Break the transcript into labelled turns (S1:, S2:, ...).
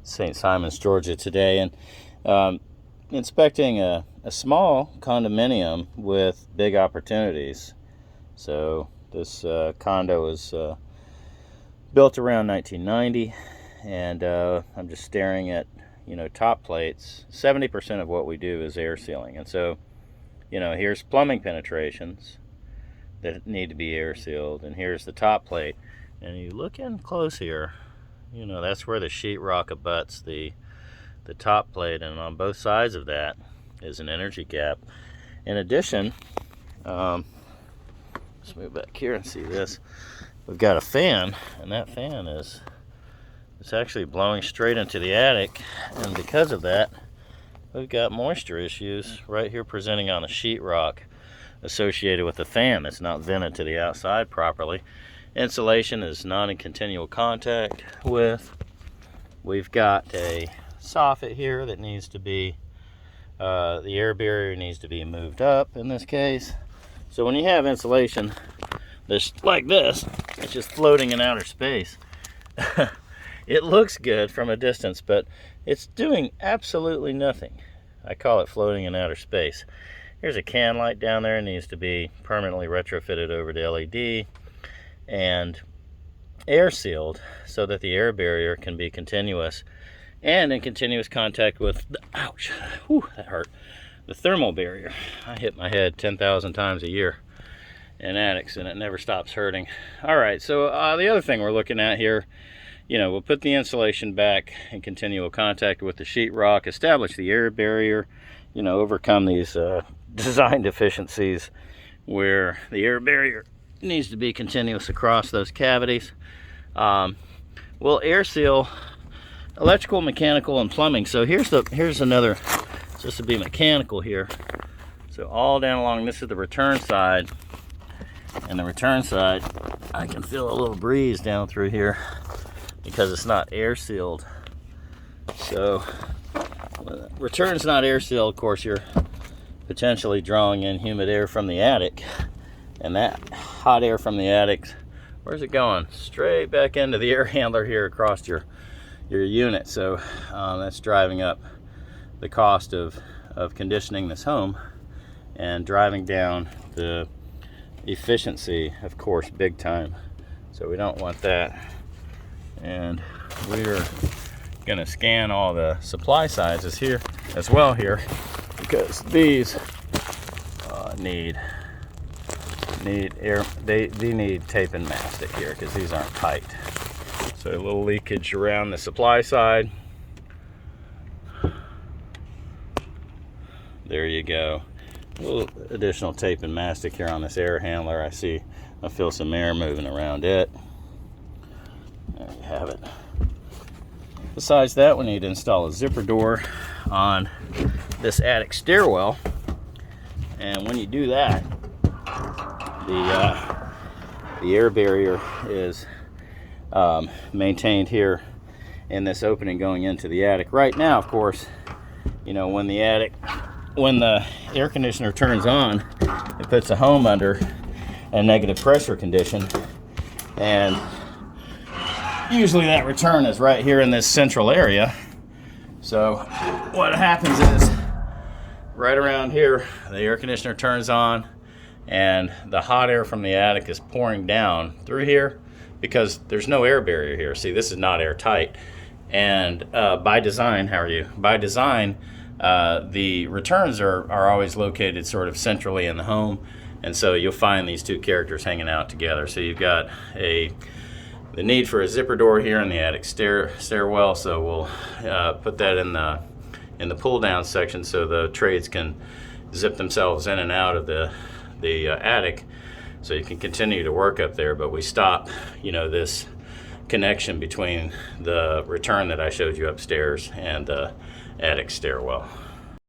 S1: St. Simons, Georgia today, and inspecting a small condominium with big opportunities. So this condo was built around 1990, and I'm just staring at top plates. 70% of what we do is air sealing, and so here's plumbing penetrations that need to be air sealed, and here's the top plate. And you look in close here, that's where the sheetrock abuts the top plate, and on both sides of that is an energy gap. In addition, let's move back here and see this. We've got a fan, and that fan it's actually blowing straight into the attic, and because of that, we've got moisture issues right here presenting on the sheetrock associated with the fan that's not vented to the outside properly. Insulation is not in continual contact with. We've got a soffit here that needs to be, the air barrier needs to be moved up in this case. So when you have insulation that's like this, it's just floating in outer space. It looks good from a distance, but it's doing absolutely nothing. I call it floating in outer space. Here's a can light down there. It needs to be permanently retrofitted over to LED and air sealed so that the air barrier can be continuous and in continuous contact with the, ouch, whew, that hurt, the thermal barrier. I hit my head 10,000 times a year in attics, and it never stops hurting. All right, so the other thing we're looking at here, we'll put the insulation back in continual contact with the sheetrock, establish the air barrier, overcome these design deficiencies where the air barrier needs to be continuous across those cavities. We'll air seal electrical, mechanical, and plumbing. So here's another, just to be mechanical here. So all down along, this is the return side, and the return side, I can feel a little breeze down through here because it's not air sealed. So when the return's not air sealed, of course you're potentially drawing in humid air from the attic, and that hot air from the attic, where's it going? Straight back into the air handler here across your unit. So that's driving up the cost of conditioning this home and driving down the efficiency, of course, big time. So we don't want that. And we're gonna scan all the supply sizes here as well here, because these need air, they need tape and mastic here because these aren't tight. So a little leakage around the supply side. There you go. A little additional tape and mastic here on this air handler. I feel some air moving around it. There you have it. Besides that, we need to install a zipper door on this attic stairwell. And when you do that, the air barrier is maintained here in this opening going into the attic. Right now, of course, when the air conditioner turns on, it puts the home under a negative pressure condition, and usually that return is right here in this central area. So what happens is, right around here, the air conditioner turns on and the hot air from the attic is pouring down through here because there's no air barrier here. See, this is not airtight. And by design, the returns are always located sort of centrally in the home. And so you'll find these two characters hanging out together. So you've got the need for a zipper door here in the attic stairwell. So we'll put that in the pull down section so the trades can zip themselves in and out of the attic, so you can continue to work up there. But we stop this connection between the return that I showed you upstairs and the attic stairwell.